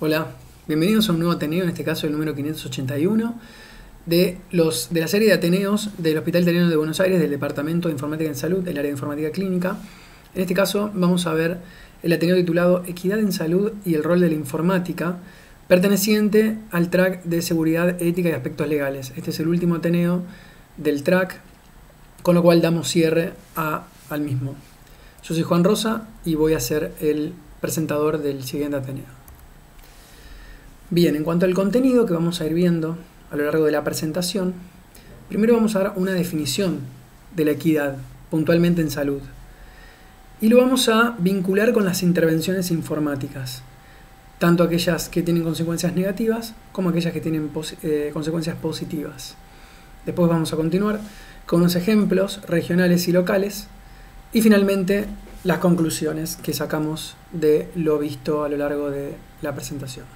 Hola, bienvenidos a un nuevo Ateneo, en este caso el número 581 de la serie de Ateneos del Hospital Italiano de Buenos Aires, del Departamento de Informática en Salud, del área de Informática Clínica. En este caso vamos a ver el Ateneo titulado Equidad en Salud y el rol de la informática, perteneciente al track de Seguridad, Ética y Aspectos Legales. Este es el último Ateneo del track, con lo cual damos cierre al mismo. Yo soy Juan Rosa y voy a ser el presentador del siguiente Ateneo. Bien, en cuanto al contenido que vamos a ir viendo a lo largo de la presentación, primero vamos a dar una definición de la equidad, puntualmente en salud, y lo vamos a vincular con las intervenciones informáticas, tanto aquellas que tienen consecuencias negativas como aquellas que tienen consecuencias positivas. Después vamos a continuar con unos ejemplos regionales y locales, y finalmente las conclusiones que sacamos de lo visto a lo largo de la presentación.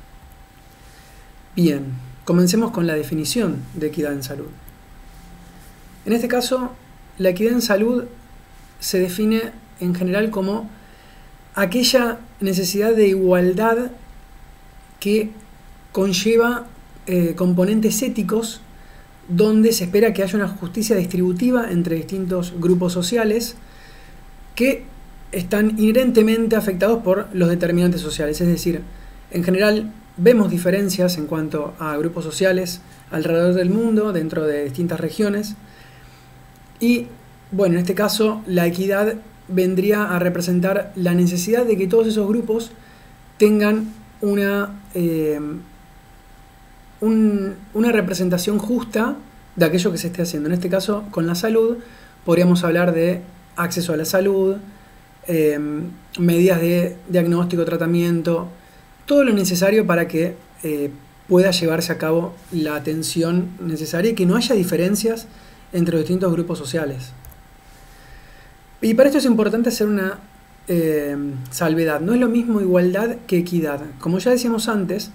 Bien, comencemos con la definición de equidad en salud. En este caso, la equidad en salud se define en general como aquella necesidad de igualdad que conlleva componentes éticos donde se espera que haya una justicia distributiva entre distintos grupos sociales que están inherentemente afectados por los determinantes sociales. Es decir, en general vemos diferencias en cuanto a grupos sociales alrededor del mundo, dentro de distintas regiones. Y, bueno, en este caso, la equidad vendría a representar la necesidad de que todos esos grupos tengan una representación justa de aquello que se esté haciendo. En este caso, con la salud, podríamos hablar de acceso a la salud, medidas de diagnóstico, tratamiento, todo lo necesario para que pueda llevarse a cabo la atención necesaria y que no haya diferencias entre los distintos grupos sociales. Y para esto es importante hacer una salvedad. No es lo mismo igualdad que equidad. Como ya decíamos antes,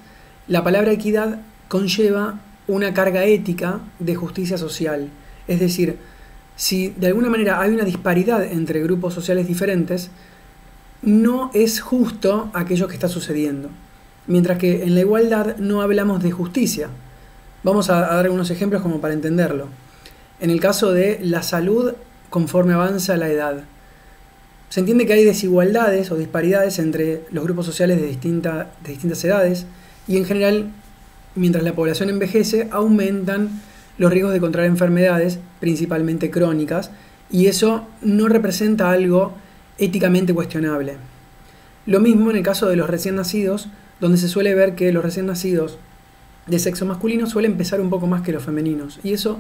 la palabra equidad conlleva una carga ética de justicia social. Es decir, si de alguna manera hay una disparidad entre grupos sociales diferentes, no es justo aquello que está sucediendo. Mientras que en la igualdad no hablamos de justicia. Vamos a dar algunos ejemplos como para entenderlo. En el caso de la salud conforme avanza la edad, se entiende que hay desigualdades o disparidades entre los grupos sociales de distintas edades y en general, mientras la población envejece, aumentan los riesgos de contraer enfermedades, principalmente crónicas, y eso no representa algo éticamente cuestionable. Lo mismo en el caso de los recién nacidos, donde se suele ver que los recién nacidos de sexo masculino suelen pesar un poco más que los femeninos, y eso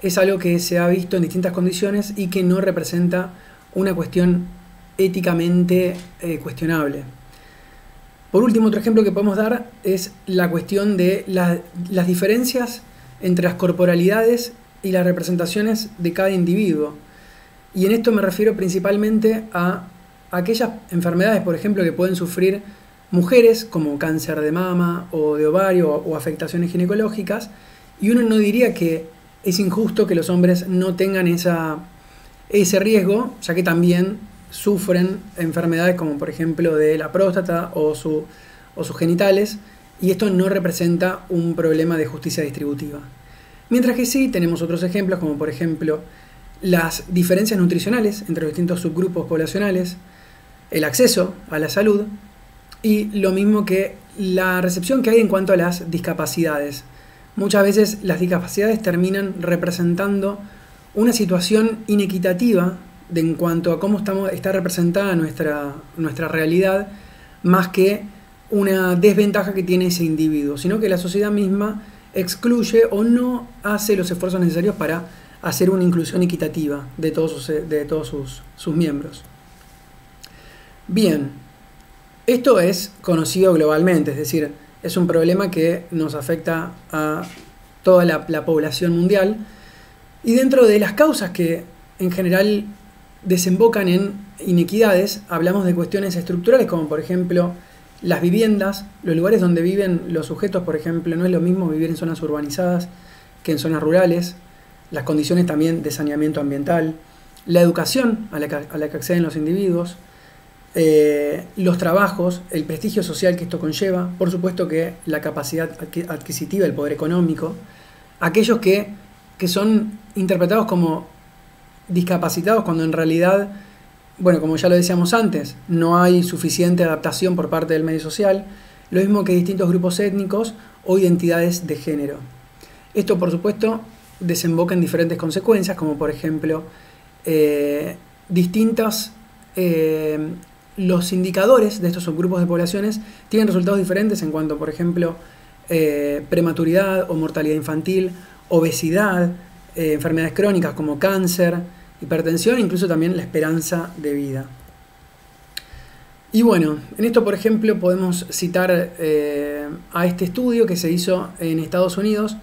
es algo que se ha visto en distintas condiciones y que no representa una cuestión éticamente cuestionable. Por último, otro ejemplo que podemos dar es la cuestión de las diferencias entre las corporalidades y las representaciones de cada individuo. Y en esto me refiero principalmente a aquellas enfermedades, por ejemplo, que pueden sufrir mujeres, como cáncer de mama o de ovario o afectaciones ginecológicas, y uno no diría que es injusto que los hombres no tengan ese riesgo, ya que también sufren enfermedades como por ejemplo de la próstata o sus genitales, y esto no representa un problema de justicia distributiva. Mientras que sí tenemos otros ejemplos, como por ejemplo las diferencias nutricionales entre los distintos subgrupos poblacionales, el acceso a la salud y lo mismo que la recepción que hay en cuanto a las discapacidades. Muchas veces las discapacidades terminan representando una situación inequitativa en cuanto a cómo está representada nuestra realidad, más que una desventaja que tiene ese individuo, sino que la sociedad misma excluye o no hace los esfuerzos necesarios para hacer una inclusión equitativa de todos sus miembros. Bien, esto es conocido globalmente, es decir, es un problema que nos afecta a toda la población mundial, y dentro de las causas que en general desembocan en inequidades, hablamos de cuestiones estructurales como por ejemplo las viviendas, los lugares donde viven los sujetos, por ejemplo, no es lo mismo vivir en zonas urbanizadas que en zonas rurales, las condiciones también de saneamiento ambiental, la educación a la que acceden los individuos, los trabajos, el prestigio social que esto conlleva, por supuesto que la capacidad adquisitiva, el poder económico, aquellos que son interpretados como discapacitados cuando en realidad, bueno, como ya lo decíamos antes, no hay suficiente adaptación por parte del medio social, lo mismo que distintos grupos étnicos o identidades de género. Esto, por supuesto, desemboca en diferentes consecuencias, como por ejemplo, los indicadores de estos subgrupos de poblaciones tienen resultados diferentes en cuanto, por ejemplo, prematuridad o mortalidad infantil, obesidad, enfermedades crónicas como cáncer, hipertensión, incluso también la esperanza de vida. Y bueno, en esto, por ejemplo, podemos citar a este estudio que se hizo en Estados Unidos,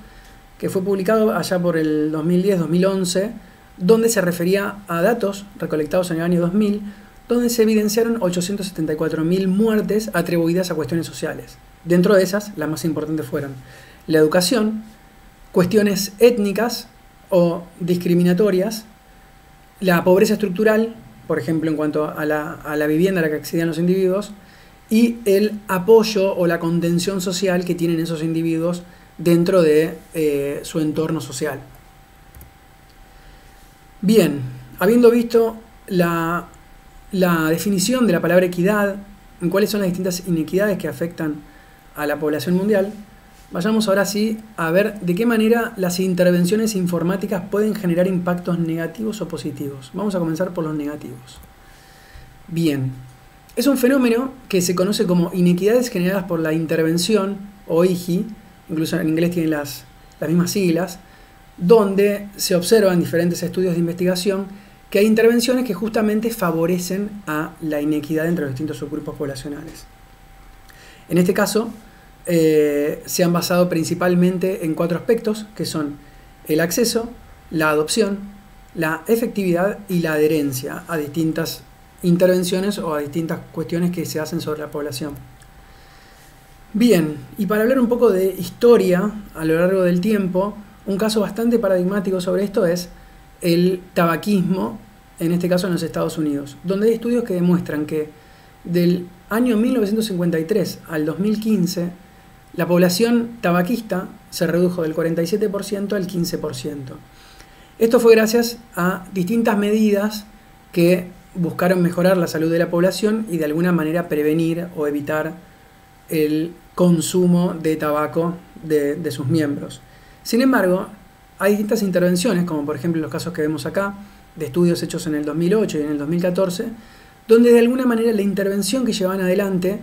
que fue publicado allá por el 2010-2011, donde se refería a datos recolectados en el año 2000, donde se evidenciaron 874.000 muertes atribuidas a cuestiones sociales. Dentro de esas, las más importantes fueron la educación, cuestiones étnicas o discriminatorias, la pobreza estructural, por ejemplo, en cuanto a la vivienda a la que accedían los individuos, y el apoyo o la contención social que tienen esos individuos dentro de su entorno social. Bien, habiendo visto la definición de la palabra equidad, en cuáles son las distintas inequidades que afectan a la población mundial, vayamos ahora sí a ver de qué manera las intervenciones informáticas pueden generar impactos negativos o positivos. Vamos a comenzar por los negativos. Bien, es un fenómeno que se conoce como inequidades generadas por la intervención o IGI, incluso en inglés tienen las mismas siglas, donde se observan diferentes estudios de investigación que hay intervenciones que justamente favorecen a la inequidad entre los distintos subgrupos poblacionales. En este caso, se han basado principalmente en 4 aspectos, que son el acceso, la adopción, la efectividad y la adherencia a distintas intervenciones o a distintas cuestiones que se hacen sobre la población. Bien, y para hablar un poco de historia a lo largo del tiempo, un caso bastante paradigmático sobre esto es el tabaquismo, en este caso en los Estados Unidos, donde hay estudios que demuestran que del año 1953 al 2015, la población tabaquista se redujo del 47% al 15%. Esto fue gracias a distintas medidas que buscaron mejorar la salud de la población y de alguna manera prevenir o evitar el consumo de tabaco de sus miembros. Sin embargo, hay distintas intervenciones, como por ejemplo los casos que vemos acá, de estudios hechos en el 2008 y en el 2014, donde de alguna manera la intervención que llevaban adelante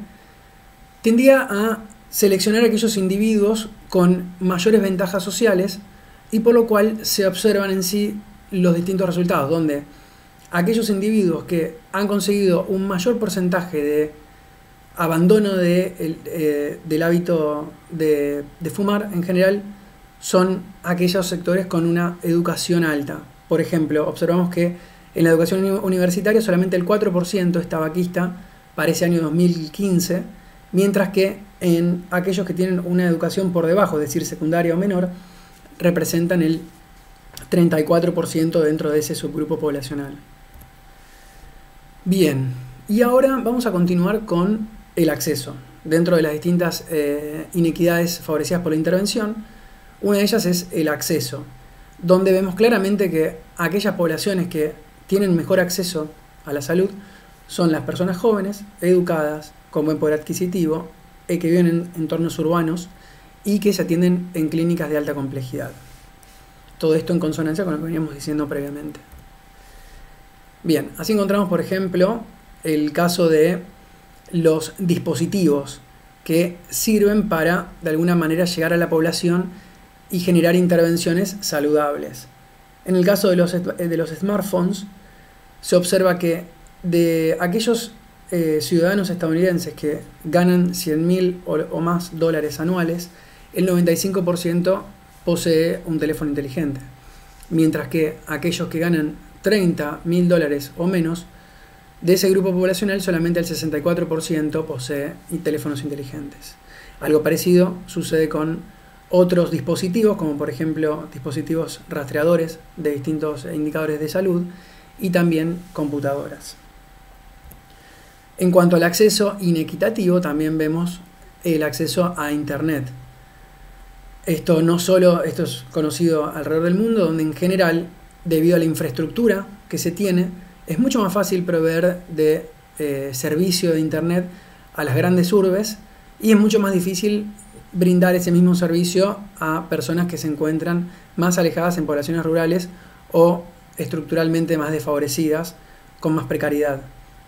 tendía a seleccionar a aquellos individuos con mayores ventajas sociales y por lo cual se observan en sí los distintos resultados, donde aquellos individuos que han conseguido un mayor porcentaje de abandono del hábito de fumar en general son aquellos sectores con una educación alta. Por ejemplo, observamos que en la educación universitaria solamente el 4% es tabaquista para ese año 2015, mientras que en aquellos que tienen una educación por debajo, es decir, secundaria o menor, representan el 34% dentro de ese subgrupo poblacional. Bien, y ahora vamos a continuar con el acceso. Dentro de las distintas inequidades favorecidas por la intervención, una de ellas es el acceso, donde vemos claramente que aquellas poblaciones que tienen mejor acceso a la salud son las personas jóvenes, educadas, con buen poder adquisitivo, que viven en entornos urbanos y que se atienden en clínicas de alta complejidad. Todo esto en consonancia con lo que veníamos diciendo previamente. Bien, así encontramos, por ejemplo, el caso de los dispositivos que sirven para, de alguna manera, llegar a la población y generar intervenciones saludables. En el caso de los smartphones, se observa que de aquellos ciudadanos estadounidenses que ganan 100.000 o más dólares anuales, el 95% posee un teléfono inteligente, mientras que aquellos que ganan 30.000 dólares o menos, de ese grupo poblacional solamente el 64% posee teléfonos inteligentes. Algo parecido sucede con otros dispositivos, como por ejemplo dispositivos rastreadores de distintos indicadores de salud y también computadoras. En cuanto al acceso inequitativo, también vemos el acceso a Internet. Esto es conocido alrededor del mundo, donde en general, debido a la infraestructura que se tiene, es mucho más fácil proveer de servicio de Internet a las grandes urbes y es mucho más difícil brindar ese mismo servicio a personas que se encuentran más alejadas en poblaciones rurales o estructuralmente más desfavorecidas, con más precariedad.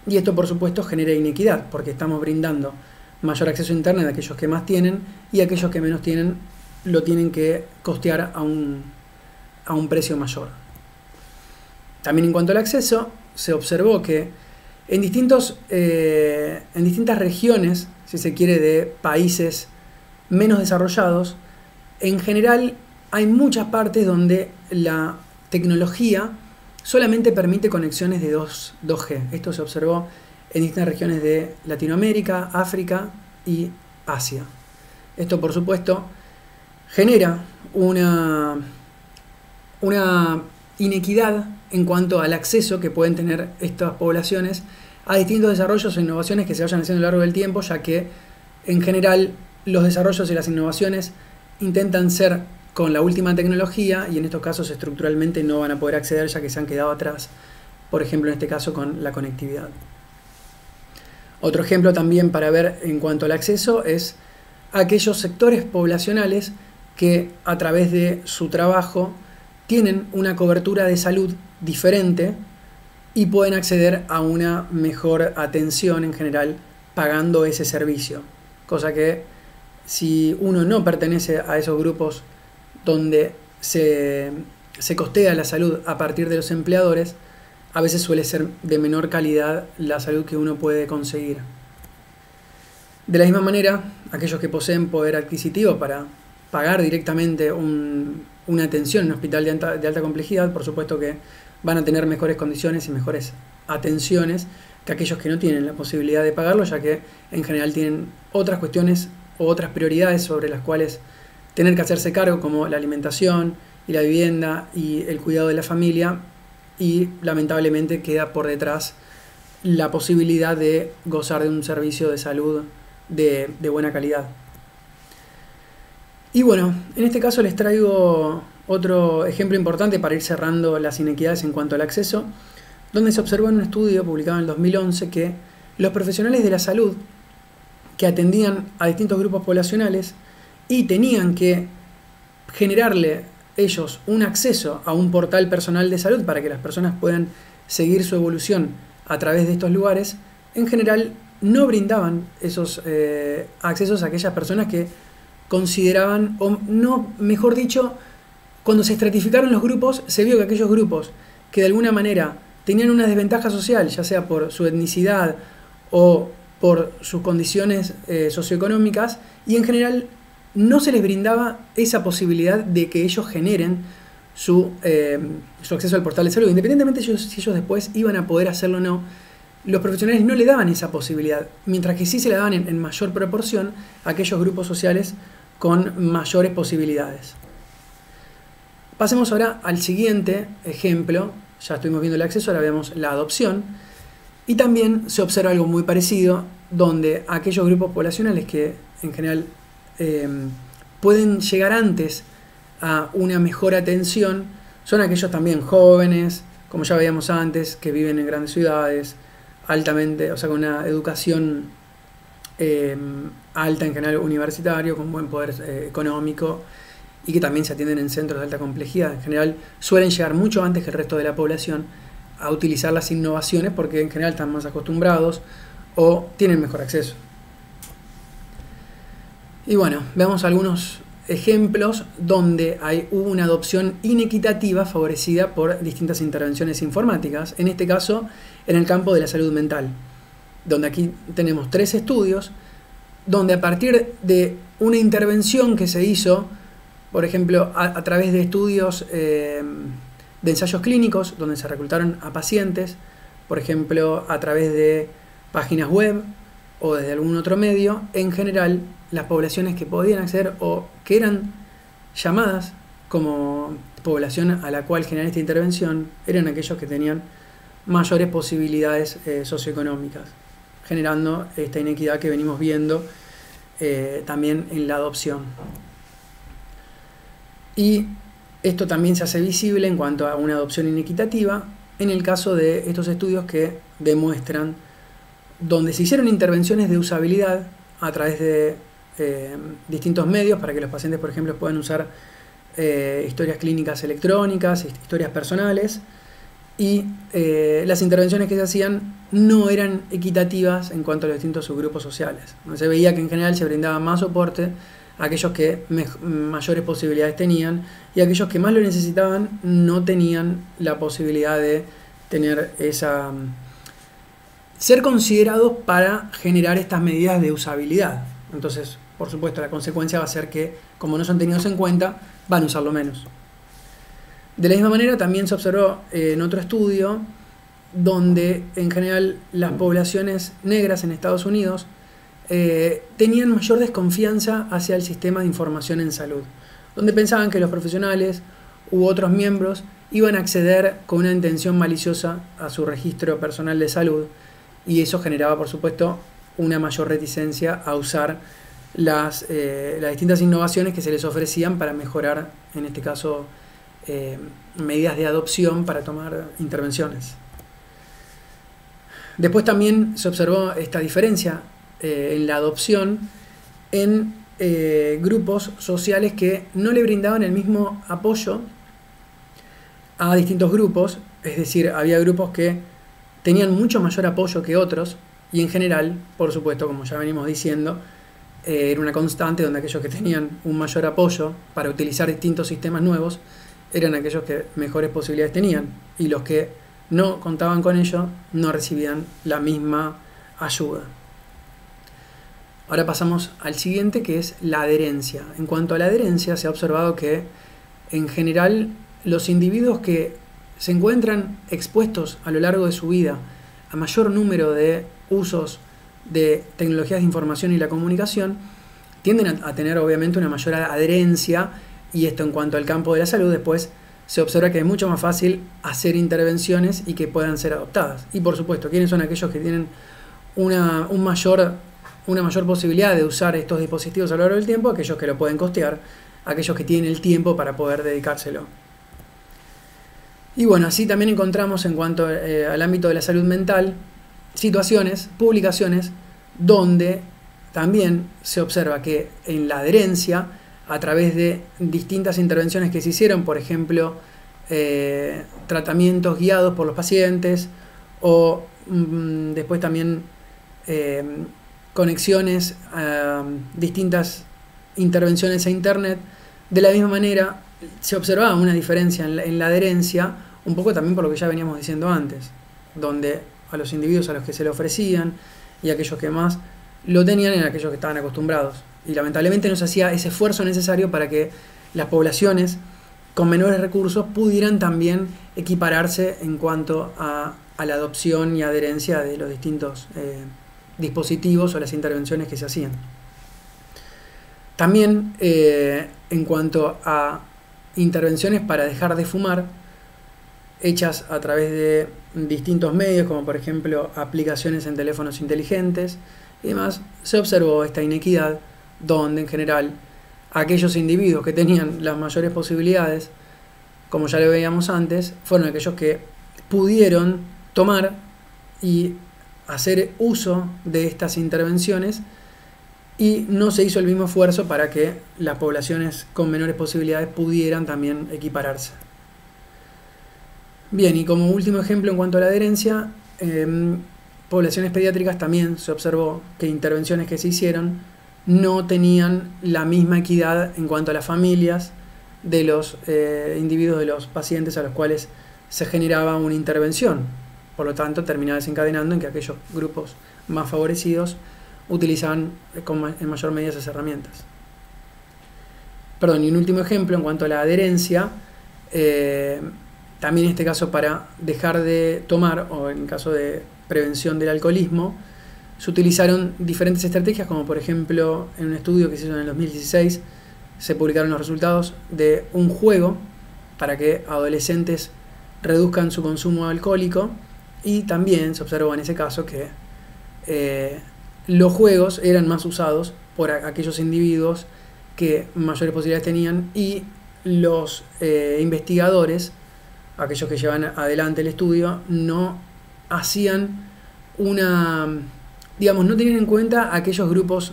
Y esto, por supuesto, genera inequidad, porque estamos brindando mayor acceso a Internet a aquellos que más tienen y aquellos que menos tienen lo tienen que costear a un precio mayor. También en cuanto al acceso, se observó que en distintas regiones, si se quiere, de países menos desarrollados, en general hay muchas partes donde la tecnología solamente permite conexiones de 2G. Esto se observó en distintas regiones de Latinoamérica, África y Asia. Esto, por supuesto, genera una inequidad en cuanto al acceso que pueden tener estas poblaciones a distintos desarrollos e innovaciones que se vayan haciendo a lo largo del tiempo, ya que en general los desarrollos y las innovaciones intentan ser con la última tecnología y en estos casos estructuralmente no van a poder acceder ya que se han quedado atrás, por ejemplo en este caso con la conectividad. Otro ejemplo también para ver en cuanto al acceso es aquellos sectores poblacionales que a través de su trabajo tienen una cobertura de salud diferente y pueden acceder a una mejor atención en general pagando ese servicio. Cosa que si uno no pertenece a esos grupos donde se costea la salud a partir de los empleadores, a veces suele ser de menor calidad la salud que uno puede conseguir. De la misma manera, aquellos que poseen poder adquisitivo para pagar directamente una atención en un hospital de alta complejidad, por supuesto que van a tener mejores condiciones y mejores atenciones que aquellos que no tienen la posibilidad de pagarlo, ya que en general tienen otras cuestiones o otras prioridades sobre las cuales tener que hacerse cargo, como la alimentación y la vivienda y el cuidado de la familia, y lamentablemente queda por detrás la posibilidad de gozar de un servicio de salud de buena calidad. Y bueno, en este caso les traigo otro ejemplo importante para ir cerrando las inequidades en cuanto al acceso, donde se observó en un estudio publicado en el 2011 que los profesionales de la salud que atendían a distintos grupos poblacionales y tenían que generarle ellos un acceso a un portal personal de salud para que las personas puedan seguir su evolución a través de estos lugares, en general no brindaban esos accesos a aquellas personas que consideraban, o no, mejor dicho, cuando se estratificaron los grupos, se vio que aquellos grupos que de alguna manera tenían una desventaja social, ya sea por su etnicidad o por sus condiciones socioeconómicas, y en general no se les brindaba esa posibilidad de que ellos generen su acceso al portal de salud. Independientemente si ellos después iban a poder hacerlo o no, los profesionales no le daban esa posibilidad, mientras que sí se la daban en mayor proporción a aquellos grupos sociales con mayores posibilidades. Pasemos ahora al siguiente ejemplo. Ya estuvimos viendo el acceso, ahora vemos la adopción. Y también se observa algo muy parecido, donde aquellos grupos poblacionales que en general pueden llegar antes a una mejor atención son aquellos también jóvenes, como ya veíamos antes, que viven en grandes ciudades, altamente, o sea, con una educación alta en general universitario, con buen poder económico, y que también se atienden en centros de alta complejidad. En general suelen llegar mucho antes que el resto de la población a utilizar las innovaciones porque en general están más acostumbrados o tienen mejor acceso. Y bueno, veamos algunos ejemplos donde hubo una adopción inequitativa favorecida por distintas intervenciones informáticas, en este caso en el campo de la salud mental, donde aquí tenemos 3 estudios, donde a partir de una intervención que se hizo, por ejemplo, a través de estudios de ensayos clínicos, donde se reclutaron a pacientes, por ejemplo, a través de páginas web o desde algún otro medio, en general, las poblaciones que podían acceder o que eran llamadas como población a la cual generar esta intervención eran aquellos que tenían mayores posibilidades socioeconómicas. generando esta inequidad que venimos viendo también en la adopción. Y esto también se hace visible en cuanto a una adopción inequitativa en el caso de estos estudios que demuestran donde se hicieron intervenciones de usabilidad a través de distintos medios para que los pacientes, por ejemplo, puedan usar historias clínicas electrónicas, historias personales, y las intervenciones que se hacían no eran equitativas en cuanto a los distintos subgrupos sociales. Se veía que en general se brindaba más soporte a aquellos que mayores posibilidades tenían, y aquellos que más lo necesitaban no tenían la posibilidad de tener ser considerados para generar estas medidas de usabilidad. Entonces, por supuesto, la consecuencia va a ser que, como no son tenidos en cuenta, van a usarlo menos. De la misma manera, también se observó en otro estudio donde, en general, las poblaciones negras en Estados Unidos tenían mayor desconfianza hacia el sistema de información en salud, donde pensaban que los profesionales u otros miembros iban a acceder con una intención maliciosa a su registro personal de salud, y eso generaba, por supuesto, una mayor reticencia a usar las distintas innovaciones que se les ofrecían para mejorar, en este caso, medidas de adopción para tomar intervenciones. Después también se observó esta diferencia en la adopción en grupos sociales que no le brindaban el mismo apoyo a distintos grupos, es decir, había grupos que tenían mucho mayor apoyo que otros, y en general, por supuesto, como ya venimos diciendo, era una constante donde aquellos que tenían un mayor apoyo para utilizar distintos sistemas nuevos eran aquellos que mejores posibilidades tenían, y los que no contaban con ello no recibían la misma ayuda. Ahora pasamos al siguiente, que es la adherencia. En cuanto a la adherencia, se ha observado que en general los individuos que se encuentran expuestos a lo largo de su vida a mayor número de usos de tecnologías de información y la comunicación tienden a tener obviamente una mayor adherencia, y esto en cuanto al campo de la salud. Después se observa que es mucho más fácil hacer intervenciones y que puedan ser adoptadas. Y por supuesto, ¿quiénes son aquellos que tienen una mayor posibilidad de usar estos dispositivos a lo largo del tiempo? Aquellos que lo pueden costear, aquellos que tienen el tiempo para poder dedicárselo. Y bueno, así también encontramos, en cuanto al ámbito de la salud mental, situaciones, publicaciones, donde también se observa que en la adherencia, a través de distintas intervenciones que se hicieron, por ejemplo, tratamientos guiados por los pacientes, o después también conexiones a distintas intervenciones a Internet, de la misma manera se observaba una diferencia en la adherencia, un poco también por lo que ya veníamos diciendo antes, donde a los individuos a los que se le ofrecían y aquellos que más lo tenían eran aquellos que estaban acostumbrados. Y lamentablemente no se hacía ese esfuerzo necesario para que las poblaciones con menores recursos pudieran también equipararse en cuanto a la adopción y adherencia de los distintos dispositivos o las intervenciones que se hacían. También en cuanto a intervenciones para dejar de fumar, hechas a través de distintos medios, como por ejemplo aplicaciones en teléfonos inteligentes y demás, se observó esta inequidad, donde en general aquellos individuos que tenían las mayores posibilidades, como ya lo veíamos antes, fueron aquellos que pudieron tomar y hacer uso de estas intervenciones, y no se hizo el mismo esfuerzo para que las poblaciones con menores posibilidades pudieran también equipararse. Bien, y como último ejemplo en cuanto a la adherencia, poblaciones pediátricas también se observó que intervenciones que se hicieron no tenían la misma equidad en cuanto a las familias de los individuos, de los pacientes a los cuales se generaba una intervención. Por lo tanto, terminaba desencadenando en que aquellos grupos más favorecidos utilizaban en mayor medida esas herramientas. Perdón, y un último ejemplo en cuanto a la adherencia, también en este caso para dejar de tomar, o en caso de prevención del alcoholismo, se utilizaron diferentes estrategias, como por ejemplo en un estudio que se hizo en el 2016 se publicaron los resultados de un juego para que adolescentes reduzcan su consumo alcohólico, y también se observó en ese caso que los juegos eran más usados por aquellos individuos que mayores posibilidades tenían, y los investigadores, aquellos que llevan adelante el estudio, no hacían digamos, no tenían en cuenta aquellos grupos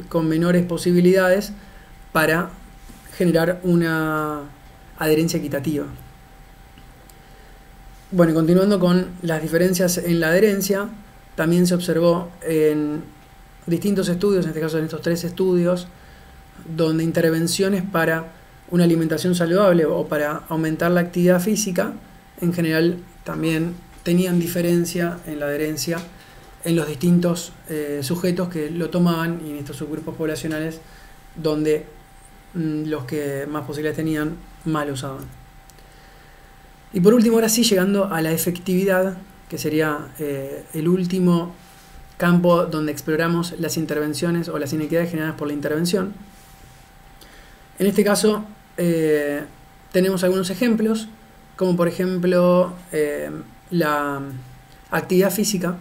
con menores posibilidades para generar una adherencia equitativa. Bueno, continuando con las diferencias en la adherencia, también se observó en distintos estudios, en este caso en estos 3 estudios, donde intervenciones para una alimentación saludable o para aumentar la actividad física, en general también tenían diferencia en la adherencia en los distintos sujetos que lo tomaban, y en estos subgrupos poblacionales donde los que más posibilidades tenían más lo usaban. Y por último, ahora sí, llegando a la efectividad, que sería el último campo donde exploramos las intervenciones o las inequidades generadas por la intervención. En este caso tenemos algunos ejemplos, como por ejemplo la actividad física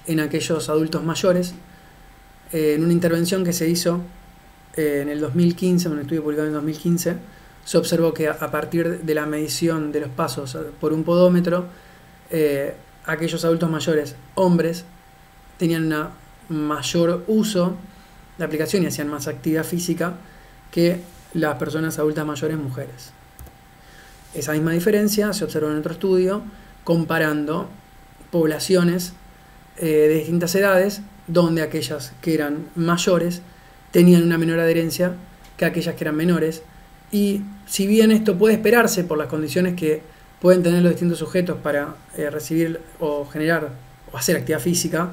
en aquellos adultos mayores, en una intervención que se hizo en el 2015, en un estudio publicado en el 2015, se observó que a partir de la medición de los pasos por un podómetro, aquellos adultos mayores, hombres, tenían un mayor uso de aplicación y hacían más actividad física que las personas adultas mayores, mujeres. Esa misma diferencia se observó en otro estudio comparando poblaciones de distintas edades, donde aquellas que eran mayores tenían una menor adherencia que aquellas que eran menores. Y si bien esto puede esperarse por las condiciones que pueden tener los distintos sujetos para recibir o generar o hacer actividad física,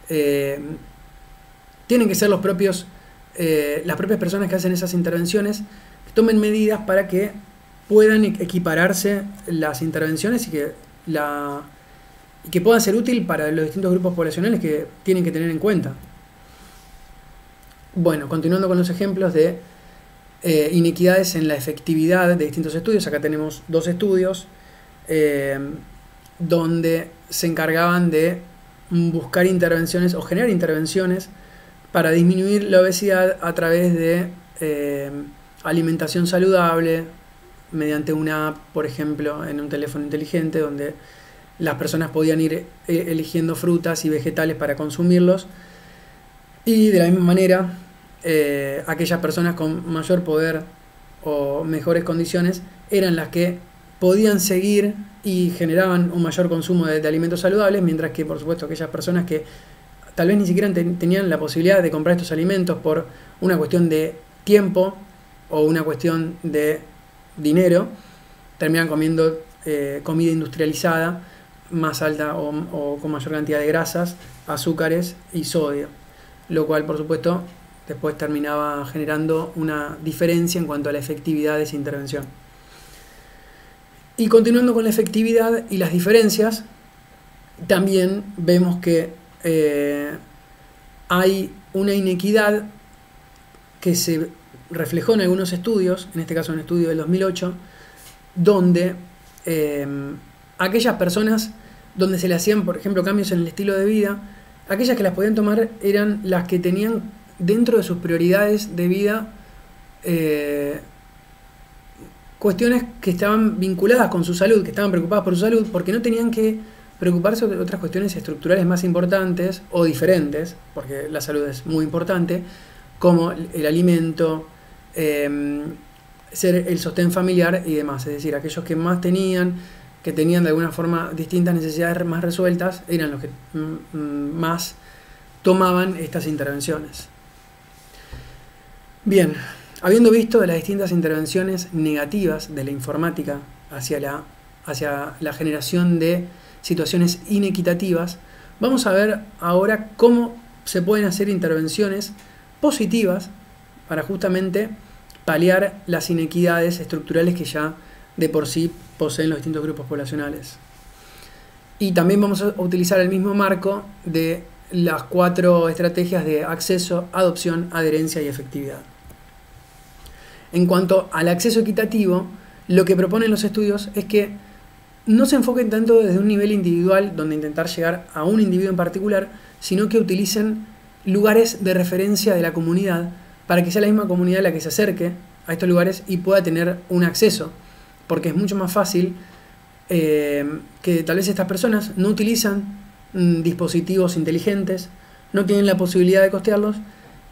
tienen que ser las propias personas que hacen esas intervenciones que tomen medidas para que puedan equipararse las intervenciones y que puedan ser útil para los distintos grupos poblacionales que tienen que tener en cuenta. Bueno, continuando con los ejemplos de inequidades en la efectividad de distintos estudios. Acá tenemos 2 estudios donde se encargaban de buscar intervenciones o generar intervenciones para disminuir la obesidad a través de alimentación saludable mediante una app, por ejemplo, en un teléfono inteligente, donde las personas podían ir eligiendo frutas y vegetales para consumirlos, y de la misma manera aquellas personas con mayor poder o mejores condiciones eran las que podían seguir y generaban un mayor consumo de alimentos saludables, mientras que, por supuesto, aquellas personas que tal vez ni siquiera tenían la posibilidad de comprar estos alimentos por una cuestión de tiempo o una cuestión de dinero, terminan comiendo comida industrializada más alta o con mayor cantidad de grasas, azúcares y sodio, lo cual, por supuesto, después terminaba generando una diferencia en cuanto a la efectividad de esa intervención. Y continuando con la efectividad y las diferencias, también vemos que hay una inequidad que se reflejó en algunos estudios, en este caso un estudio del 2008, donde aquellas personas donde se le hacían, por ejemplo, cambios en el estilo de vida, aquellas que las podían tomar eran las que tenían dentro de sus prioridades de vida cuestiones que estaban vinculadas con su salud, que estaban preocupadas por su salud, porque no tenían que preocuparse de otras cuestiones estructurales más importantes o diferentes, porque la salud es muy importante, como el alimento, ser el sostén familiar y demás. Es decir, aquellos que más tenían, que tenían de alguna forma distintas necesidades más resueltas, eran los que más tomaban estas intervenciones. Bien, habiendo visto de las distintas intervenciones negativas de la informática hacia la generación de situaciones inequitativas, vamos a ver ahora cómo se pueden hacer intervenciones positivas para justamente paliar las inequidades estructurales que ya de por sí poseen los distintos grupos poblacionales. Y también vamos a utilizar el mismo marco de las 4 estrategias de acceso, adopción, adherencia y efectividad. En cuanto al acceso equitativo, lo que proponen los estudios es que no se enfoquen tanto desde un nivel individual, donde intentar llegar a un individuo en particular, sino que utilicen lugares de referencia de la comunidad para que sea la misma comunidad la que se acerque a estos lugares y pueda tener un acceso, porque es mucho más fácil que tal vez estas personas no utilizan dispositivos inteligentes, no tienen la posibilidad de costearlos,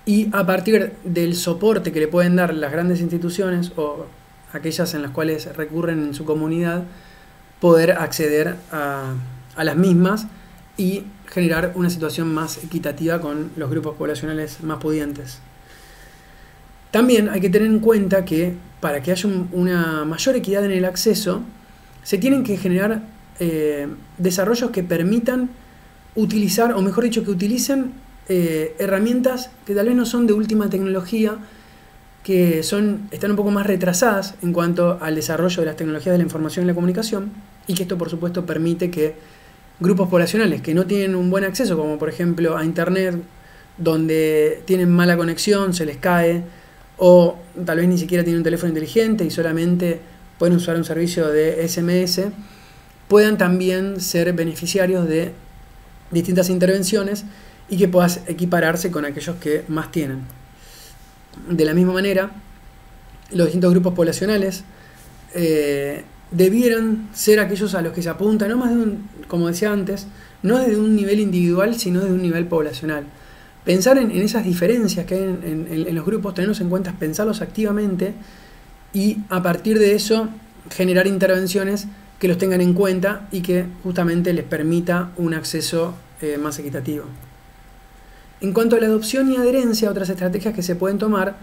y a partir del soporte que le pueden dar las grandes instituciones o aquellas en las cuales recurren en su comunidad, poder acceder a las mismas y generar una situación más equitativa con los grupos poblacionales más pudientes. También hay que tener en cuenta que para que haya una mayor equidad en el acceso, se tienen que generar desarrollos que permitan utilizar, o mejor dicho, que utilicen herramientas que tal vez no son de última tecnología, que están un poco más retrasadas en cuanto al desarrollo de las tecnologías de la información y la comunicación, y que esto por supuesto permite que grupos poblacionales que no tienen un buen acceso, como por ejemplo a internet, donde tienen mala conexión, se les cae, o tal vez ni siquiera tienen un teléfono inteligente y solamente pueden usar un servicio de SMS, puedan también ser beneficiarios de distintas intervenciones y que puedas equipararse con aquellos que más tienen. De la misma manera, los distintos grupos poblacionales debieran ser aquellos a los que se apunta, no más como decía antes, no desde un nivel individual, sino desde un nivel poblacional. Pensar en esas diferencias que hay en los grupos, tenerlos en cuenta, pensarlos activamente y a partir de eso generar intervenciones que los tengan en cuenta y que justamente les permita un acceso más equitativo. En cuanto a la adopción y adherencia, otras estrategias que se pueden tomar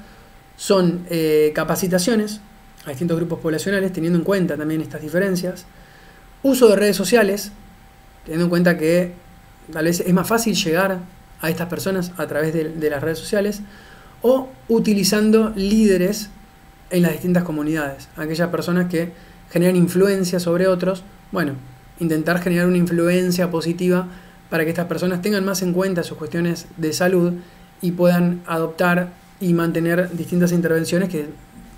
son capacitaciones a distintos grupos poblacionales, teniendo en cuenta también estas diferencias, uso de redes sociales, teniendo en cuenta que tal vez es más fácil llegar a estas personas a través de las redes sociales, o utilizando líderes en las distintas comunidades, aquellas personas que generan influencia sobre otros, bueno, intentar generar una influencia positiva para que estas personas tengan más en cuenta sus cuestiones de salud y puedan adoptar y mantener distintas intervenciones que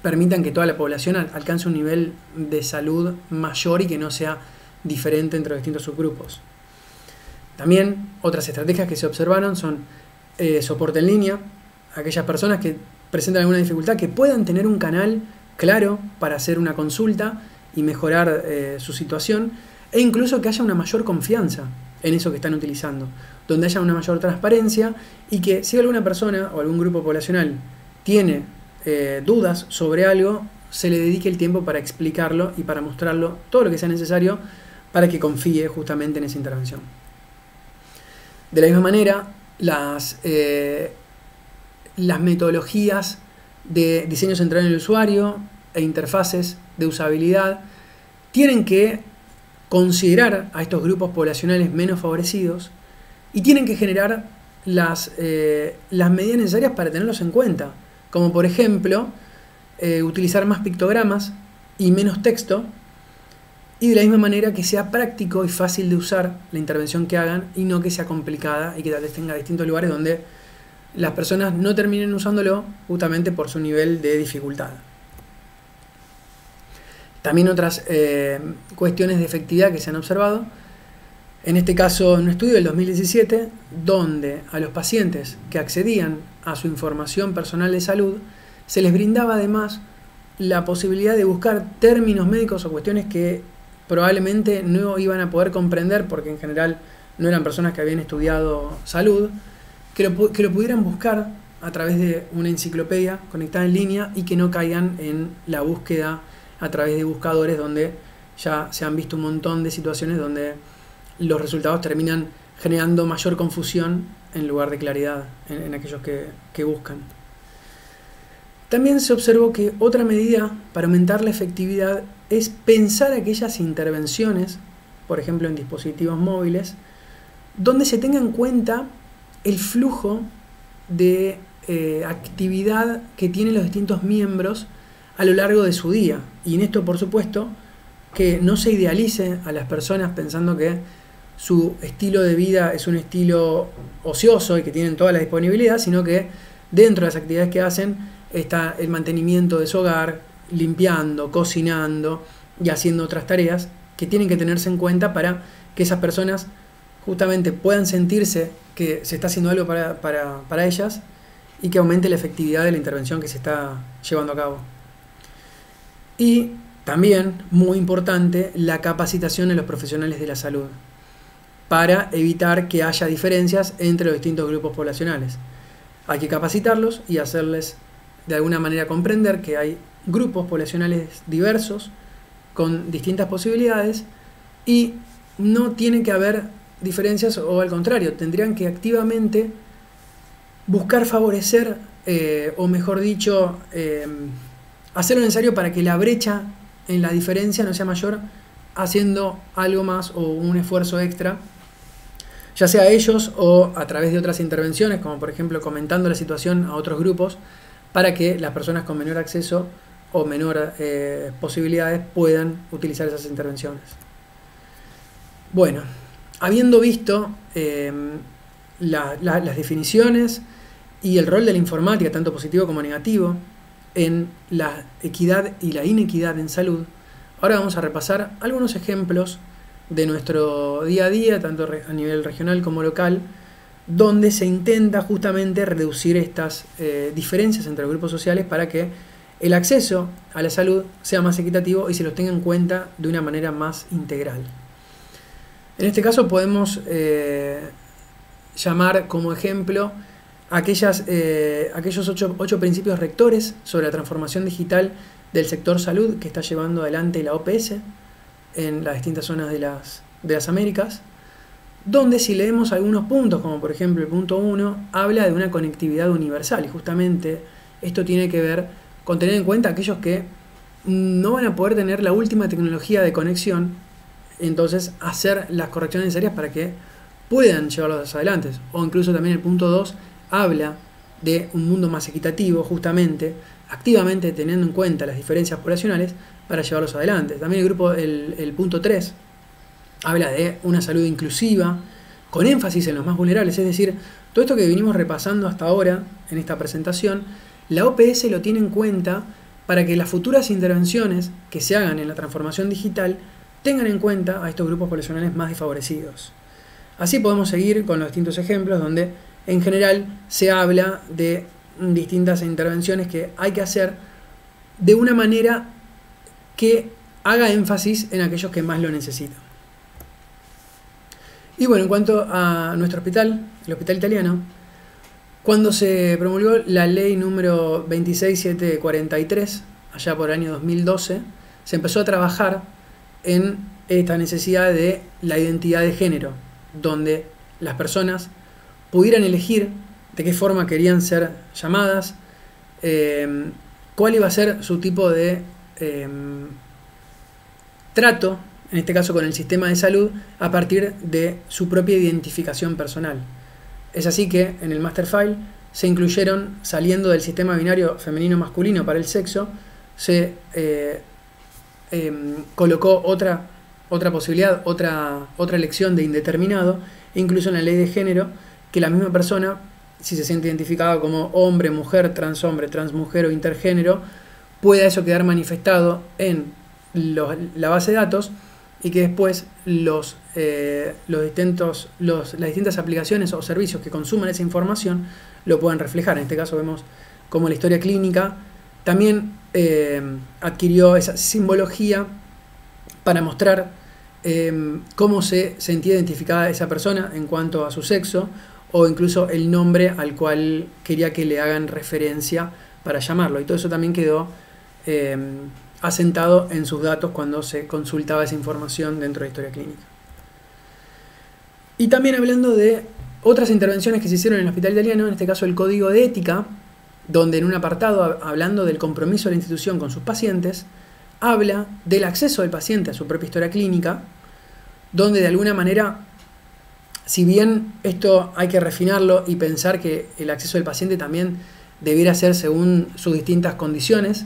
permitan que toda la población alcance un nivel de salud mayor y que no sea diferente entre los distintos subgrupos. También otras estrategias que se observaron son soporte en línea, aquellas personas que presentan alguna dificultad que puedan tener un canal claro para hacer una consulta y mejorar su situación, e incluso que haya una mayor confianza en eso que están utilizando, donde haya una mayor transparencia y que si alguna persona o algún grupo poblacional tiene dudas sobre algo, se le dedique el tiempo para explicarlo y para mostrarlo todo lo que sea necesario para que confíe justamente en esa intervención. De la misma manera, las metodologías de diseño centrado en el usuario e interfaces de usabilidad tienen que considerar a estos grupos poblacionales menos favorecidos y tienen que generar las medidas necesarias para tenerlos en cuenta, como por ejemplo utilizar más pictogramas y menos texto, y de la misma manera que sea práctico y fácil de usar la intervención que hagan y no que sea complicada y que tal vez tenga distintos lugares donde las personas no terminen usándolo justamente por su nivel de dificultad. También otras cuestiones de efectividad que se han observado, en este caso un estudio del 2017, donde a los pacientes que accedían a su información personal de salud se les brindaba además la posibilidad de buscar términos médicos o cuestiones que probablemente no iban a poder comprender porque en general no eran personas que habían estudiado salud, que lo pudieran buscar a través de una enciclopedia conectada en línea y que no caigan en la búsqueda a través de buscadores donde ya se han visto un montón de situaciones donde los resultados terminan generando mayor confusión en lugar de claridad en aquellos que buscan. También se observó que otra medida para aumentar la efectividad es pensar aquellas intervenciones, por ejemplo en dispositivos móviles, donde se tenga en cuenta el flujo de actividad que tienen los distintos miembros a lo largo de su día. Y en esto, por supuesto, que no se idealice a las personas pensando que su estilo de vida es un estilo ocioso y que tienen toda la disponibilidad, sino que dentro de las actividades que hacen está el mantenimiento de su hogar, limpiando, cocinando y haciendo otras tareas, que tienen que tenerse en cuenta para que esas personas justamente puedan sentirse que se está haciendo algo para ellas y que aumente la efectividad de la intervención que se está llevando a cabo. Y también, muy importante, la capacitación de los profesionales de la salud para evitar que haya diferencias entre los distintos grupos poblacionales. Hay que capacitarlos y hacerles de alguna manera comprender que hay grupos poblacionales diversos con distintas posibilidades y no tiene que haber diferencias, o al contrario, tendrían que activamente buscar favorecer, o mejor dicho, hacer lo necesario para que la brecha en la diferencia no sea mayor, haciendo algo más o un esfuerzo extra, ya sea ellos o a través de otras intervenciones, como por ejemplo comentando la situación a otros grupos, para que las personas con menor acceso o menor posibilidades puedan utilizar esas intervenciones. Bueno, habiendo visto las definiciones y el rol de la informática, tanto positivo como negativo, en la equidad y la inequidad en salud, ahora vamos a repasar algunos ejemplos de nuestro día a día, tanto a nivel regional como local, donde se intenta justamente reducir estas diferencias entre los grupos sociales para que el acceso a la salud sea más equitativo y se los tenga en cuenta de una manera más integral. En este caso podemos llamar como ejemplo aquellos 8 principios rectores sobre la transformación digital del sector salud que está llevando adelante la OPS en las distintas zonas de las Américas, donde si leemos algunos puntos, como por ejemplo el punto 1, habla de una conectividad universal, y justamente esto tiene que ver con tener en cuenta aquellos que no van a poder tener la última tecnología de conexión, entonces hacer las correcciones necesarias para que puedan llevarlos adelante. O incluso también el punto 2 habla de un mundo más equitativo, justamente, activamente teniendo en cuenta las diferencias poblacionales para llevarlos adelante. También el punto 3 habla de una salud inclusiva, con énfasis en los más vulnerables, es decir, todo esto que venimos repasando hasta ahora en esta presentación, la OPS lo tiene en cuenta para que las futuras intervenciones que se hagan en la transformación digital tengan en cuenta a estos grupos poblacionales más desfavorecidos. Así podemos seguir con los distintos ejemplos donde en general se habla de distintas intervenciones que hay que hacer de una manera que haga énfasis en aquellos que más lo necesitan. Y bueno, en cuanto a nuestro hospital, el Hospital Italiano, cuando se promulgó la ley número 26743, allá por el año 2012, se empezó a trabajar en esta necesidad de la identidad de género, donde las personas pudieran elegir de qué forma querían ser llamadas, cuál iba a ser su tipo de trato, en este caso con el sistema de salud, a partir de su propia identificación personal. Es así que en el Master File se incluyeron, saliendo del sistema binario femenino-masculino para el sexo, se colocó otra posibilidad, otra elección de indeterminado, e incluso en la ley de género, que la misma persona, si se siente identificada como hombre, mujer, transmujer o intergénero, pueda eso quedar manifestado en la base de datos y que después las distintas aplicaciones o servicios que consuman esa información lo puedan reflejar. En este caso vemos como la historia clínica también adquirió esa simbología para mostrar cómo se sentía identificada esa persona en cuanto a su sexo, o incluso el nombre al cual quería que le hagan referencia para llamarlo. Y todo eso también quedó asentado en sus datos cuando se consultaba esa información dentro de la historia clínica. Y también hablando de otras intervenciones que se hicieron en el Hospital Italiano, en este caso el Código de Ética, donde en un apartado, hablando del compromiso de la institución con sus pacientes, habla del acceso del paciente a su propia historia clínica, donde de alguna manera, si bien esto hay que refinarlo y pensar que el acceso del paciente también debiera ser según sus distintas condiciones,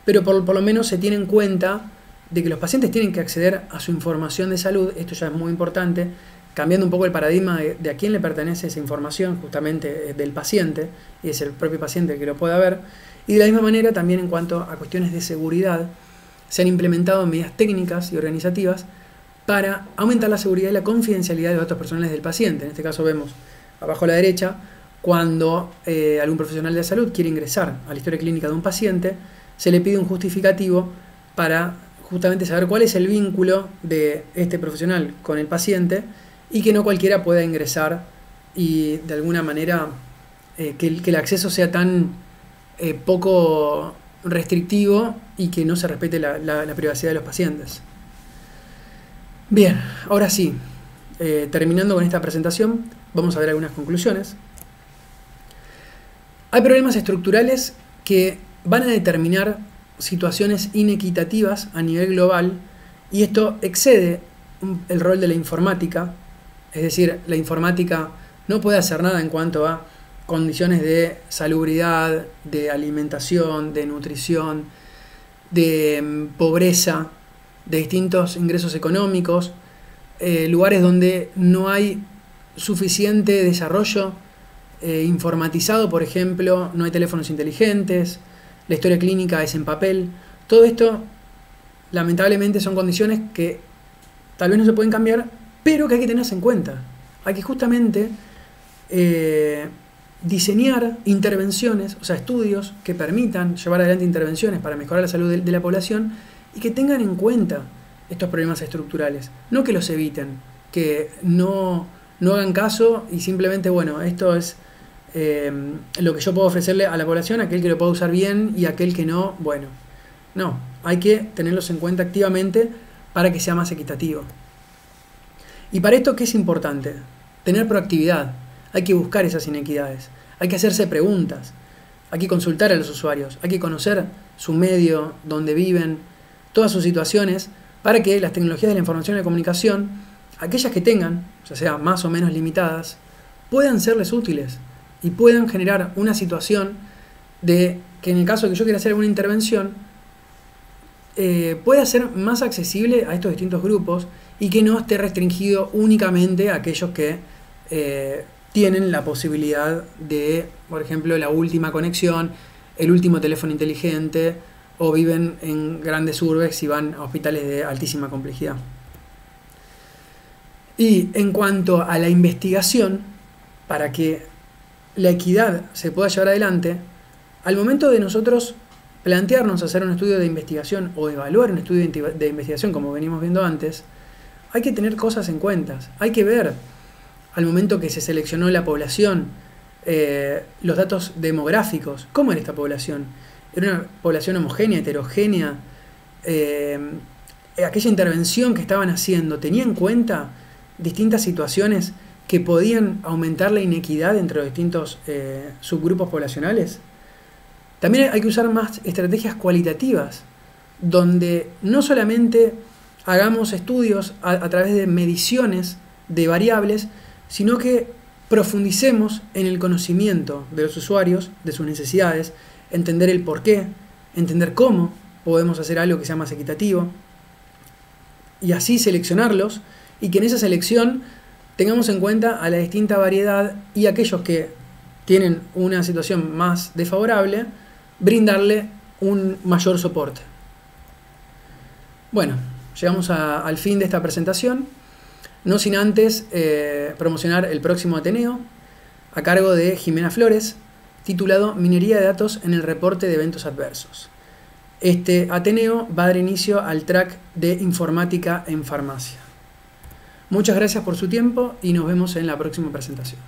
pero por lo menos se tiene en cuenta de que los pacientes tienen que acceder a su información de salud. Esto ya es muy importante, cambiando un poco el paradigma de a quién le pertenece esa información, justamente del paciente, y es el propio paciente el que lo pueda ver. Y de la misma manera, también en cuanto a cuestiones de seguridad, se han implementado medidas técnicas y organizativas para aumentar la seguridad y la confidencialidad de los datos personales del paciente. En este caso vemos abajo a la derecha cuando algún profesional de salud quiere ingresar a la historia clínica de un paciente, se le pide un justificativo para justamente saber cuál es el vínculo de este profesional con el paciente y que no cualquiera pueda ingresar y de alguna manera que el acceso sea tan poco restrictivo y que no se respete la privacidad de los pacientes. Bien, ahora sí, terminando con esta presentación, vamos a ver algunas conclusiones. Hay problemas estructurales que van a determinar situaciones inequitativas a nivel global y esto excede el rol de la informática, es decir, la informática no puede hacer nada en cuanto a condiciones de salubridad, de alimentación, de nutrición, de pobreza, de distintos ingresos económicos, lugares donde no hay suficiente desarrollo informatizado, por ejemplo, no hay teléfonos inteligentes, la historia clínica es en papel. Todo esto, lamentablemente, son condiciones que tal vez no se pueden cambiar, pero que hay que tenerse en cuenta. Hay que justamente diseñar intervenciones, o sea, estudios que permitan llevar adelante intervenciones para mejorar la salud de la población y que tengan en cuenta estos problemas estructurales, no que los eviten, que no hagan caso y simplemente, bueno, esto es lo que yo puedo ofrecerle a la población, aquel que lo pueda usar bien y aquel que no, bueno, no, hay que tenerlos en cuenta activamente para que sea más equitativo. Y para esto, ¿qué es importante? Tener proactividad, hay que buscar esas inequidades, hay que hacerse preguntas, hay que consultar a los usuarios, hay que conocer su medio, donde viven, todas sus situaciones, para que las tecnologías de la información y la comunicación, aquellas que tengan, ya sea más o menos limitadas, puedan serles útiles y puedan generar una situación de que en el caso de que yo quiera hacer alguna intervención, pueda ser más accesible a estos distintos grupos y que no esté restringido únicamente a aquellos que tienen la posibilidad de, por ejemplo, la última conexión, el último teléfono inteligente, o viven en grandes urbes y van a hospitales de altísima complejidad. Y en cuanto a la investigación, para que la equidad se pueda llevar adelante, al momento de nosotros plantearnos hacer un estudio de investigación o evaluar un estudio de investigación, como venimos viendo antes, hay que tener cosas en cuenta. Hay que ver, al momento que se seleccionó la población, los datos demográficos. ¿Cómo era esta población? ¿Era una población homogénea, heterogénea? Aquella intervención que estaban haciendo, ¿tenía en cuenta distintas situaciones que podían aumentar la inequidad entre los distintos subgrupos poblacionales? También hay que usar más estrategias cualitativas, donde no solamente hagamos estudios a través de mediciones de variables, sino que profundicemos en el conocimiento de los usuarios, de sus necesidades, entender el porqué, entender cómo podemos hacer algo que sea más equitativo, y así seleccionarlos, y que en esa selección tengamos en cuenta a la distinta variedad y aquellos que tienen una situación más desfavorable, brindarle un mayor soporte. Bueno, llegamos al fin de esta presentación, no sin antes promocionar el próximo Ateneo a cargo de Jimena Flores, titulado Minería de datos en el reporte de eventos adversos. Este Ateneo va a dar inicio al track de informática en farmacia. Muchas gracias por su tiempo y nos vemos en la próxima presentación.